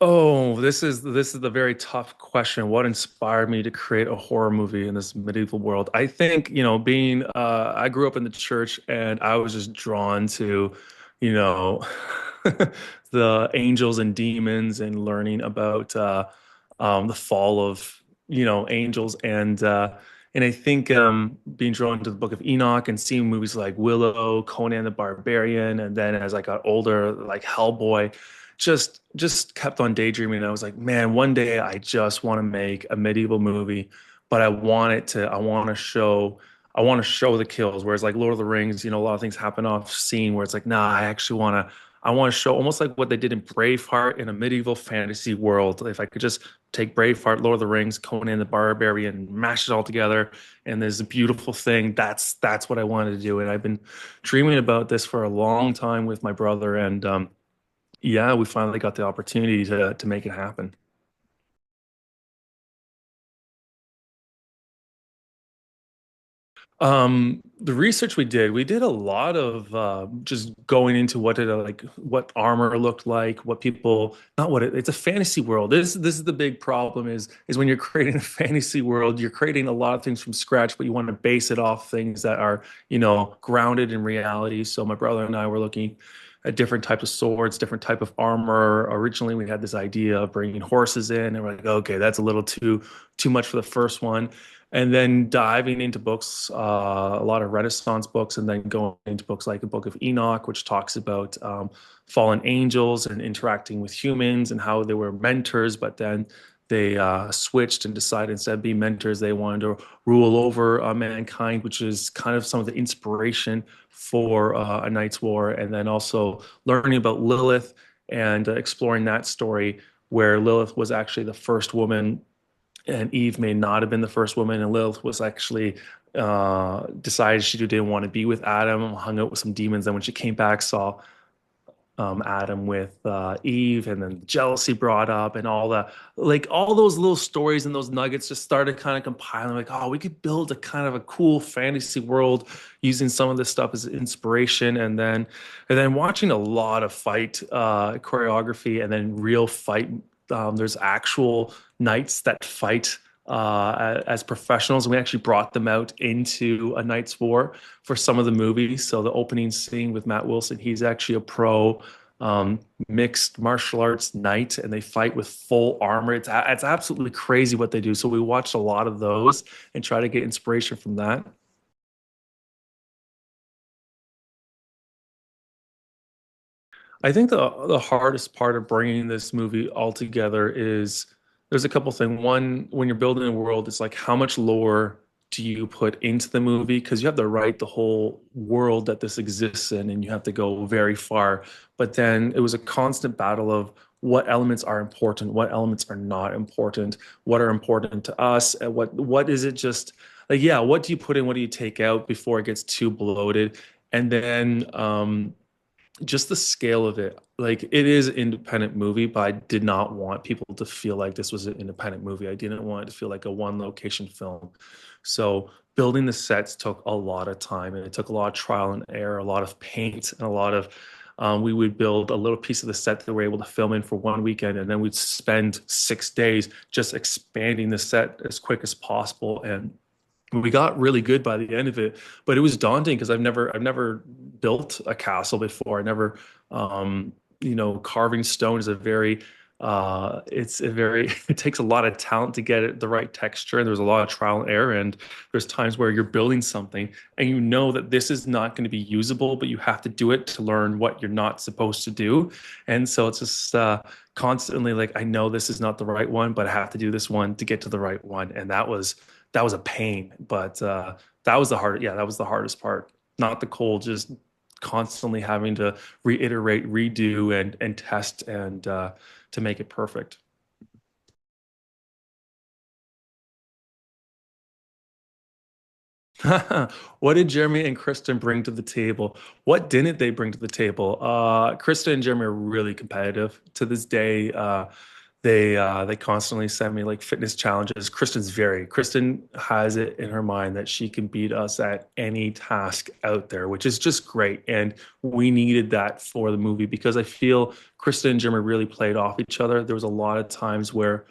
Oh, this is the very tough question. What inspired me to create a horror movie in this medieval world? I think, being I grew up in the church and I was just drawn to, you know, the angels and demons and learning about the fall of, angels and I think being drawn to the Book of Enoch and seeing movies like Willow, Conan the Barbarian, and then as I got older, like Hellboy just kept on daydreaming. I was like, man, one day I just want to make a medieval movie, but I want to show the kills. Whereas like Lord of the Rings, a lot of things happen off scene where it's like, nah, I want to show almost like what they did in Braveheart in a medieval fantasy world. If I could just take Braveheart, Lord of the Rings, Conan the Barbarian, mash it all together, and there's a beautiful thing. That's what I wanted to do, and I've been dreaming about this for a long time with my brother, and yeah, we finally got the opportunity to make it happen. The research we did a lot of just going into what armor looked like, what people, not what it's a fantasy world. This is the big problem is when you're creating a fantasy world, you're creating a lot of things from scratch, but you want to base it off things that are, grounded in reality. So my brother and I were looking at different types of swords, different type of armor. Originally, we had this idea of bringing horses in, and we're like, okay, that's a little too much for the first one, and then diving into books, a lot of Renaissance books, and then going into books like the Book of Enoch, which talks about fallen angels and interacting with humans and how they were mentors, but then they switched and decided instead of being mentors, they wanted to rule over mankind, which is kind of some of the inspiration for A Night's War. And then also learning about Lilith and exploring that story, where Lilith was actually the first woman and Eve may not have been the first woman, and Lilith was actually decided she didn't want to be with Adam, hung out with some demons. Then when she came back, saw Adam with Eve, and then jealousy brought up, and all those little stories and those nuggets just started kind of compiling. Like, oh, we could build a kind of a cool fantasy world using some of this stuff as inspiration, and then watching a lot of fight choreography, and then real fight. There's actual knights that fight as professionals, and we actually brought them out into A Night's War for some of the movies. So the opening scene with Matt Wilson, he's actually a pro mixed martial arts knight, and they fight with full armor. It's absolutely crazy what they do. So we watched a lot of those and try to get inspiration from that. I think the hardest part of bringing this movie all together is there's a couple things. One, when you're building a world, it's like how much lore do you put into the movie? Because you have to write the whole world that this exists in, and you have to go very far. But then it was a constant battle of what elements are important, what elements are not important, what are important to us, and what is it just like, yeah, what do you put in, what do you take out before it gets too bloated? And then just the scale of it. Like it is an independent movie, but I did not want people to feel like this was an independent movie. I didn't want it to feel like a one location film. So building the sets took a lot of time, and it took a lot of trial and error, a lot of paint, and a lot of we would build a little piece of the set that we were able to film in for one weekend, and then we'd spend 6 days just expanding the set as quick as possible. And we got really good by the end of it, but it was daunting because I've never built a castle before. I never carving stone is a very it's a very it takes a lot of talent to get it the right texture, and there's a lot of trial and error, and there's times where you're building something and you know that this is not going to be usable, but you have to do it to learn what you're not supposed to do. And so it's just constantly like, I know this is not the right one, but I have to do this one to get to the right one. And that was a pain, but that was the hardest part. Not the cold, just constantly having to reiterate, redo, and test and to make it perfect. What did Jeremy and Kristen bring to the table? What didn't they bring to the table? Kristen and Jeremy are really competitive to this day. They constantly send me like fitness challenges. Kristen has it in her mind that she can beat us at any task out there, which is just great. And we needed that for the movie because I feel Kristen and Jimmy really played off each other. There was a lot of times where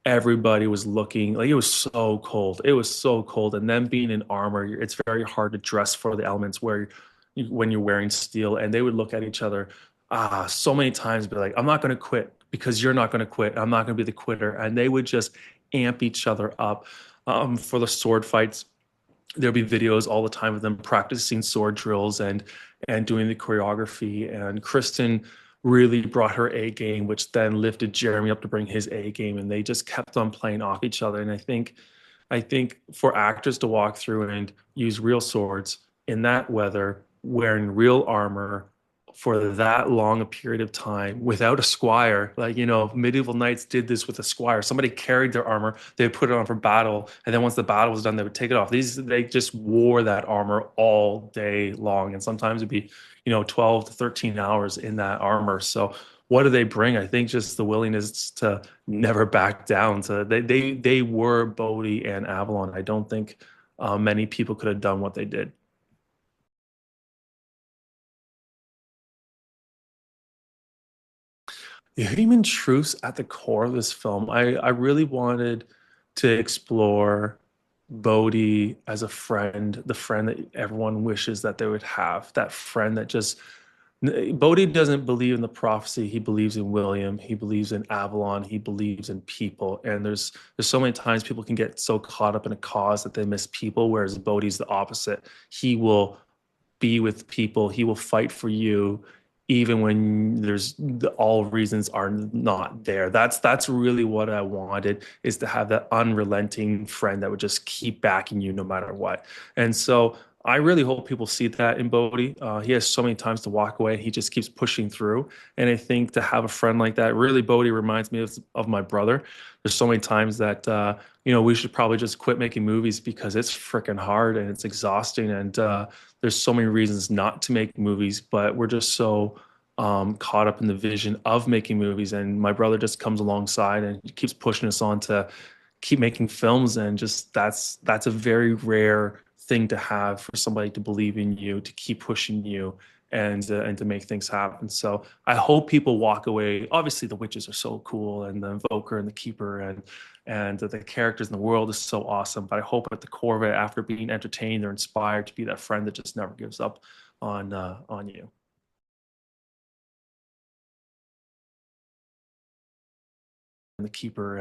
everybody was looking like it was so cold. It was so cold. And then being in armor, it's very hard to dress for the elements when you're wearing steel. And they would look at each other so many times, be like, I'm not going to quit because you're not going to quit. I'm not going to be the quitter. And they would just amp each other up for the sword fights. There'll be videos all the time of them practicing sword drills and doing the choreography. And Kristen really brought her A game, which then lifted Jeremy up to bring his A game, and they just kept on playing off each other. And I think for actors to walk through and use real swords in that weather, wearing real armor for that long a period of time without a squire, like, medieval knights did this with a squire. Somebody carried their armor, they would put it on for battle, and then once the battle was done, they would take it off. They just wore that armor all day long, and sometimes it'd be, 12 to 13 hours in that armor. So what do they bring? I think just the willingness to never back down. So they were Bodhi and Avalon. I don't think many people could have done what they did. The human truths at the core of this film. I really wanted to explore Bodhi as a friend, the friend that everyone wishes that they would have, that friend that just Bodhi doesn't believe in the prophecy. He believes in William. He believes in Avalon. He believes in people. And there's so many times people can get so caught up in a cause that they miss people, whereas Bodhi's the opposite. He will be with people. He will fight for you, even when all reasons are not there. That's really what I wanted, is to have that unrelenting friend that would just keep backing you no matter what. And so I really hope people see that in Bodhi. He has so many times to walk away. He just keeps pushing through. And I think to have a friend like that, really, Bodhi reminds me of my brother. There's so many times that, we should probably just quit making movies because it's freaking hard and it's exhausting. And there's so many reasons not to make movies, but we're just so caught up in the vision of making movies. And my brother just comes alongside and keeps pushing us on to keep making films. And just that's a very rare thing to have, for somebody to believe in you, to keep pushing you, and to make things happen. So I hope people walk away. Obviously, the witches are so cool, and the invoker and the keeper, and the characters in the world is so awesome. But I hope at the core of it, after being entertained, they're inspired to be that friend that just never gives up on you. And the keeper,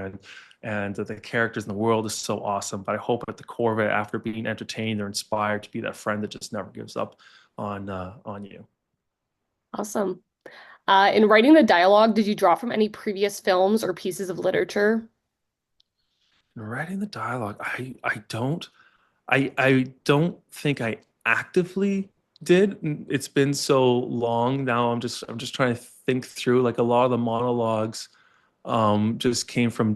and the characters in the world is so awesome. But I hope at the core of it, after being entertained, they're inspired to be that friend that just never gives up on you. Awesome. In writing the dialogue, did you draw from any previous films or pieces of literature? And writing the dialogue, I don't think I actively did. It's been so long now. I'm just trying to think through, like, a lot of the monologues just came from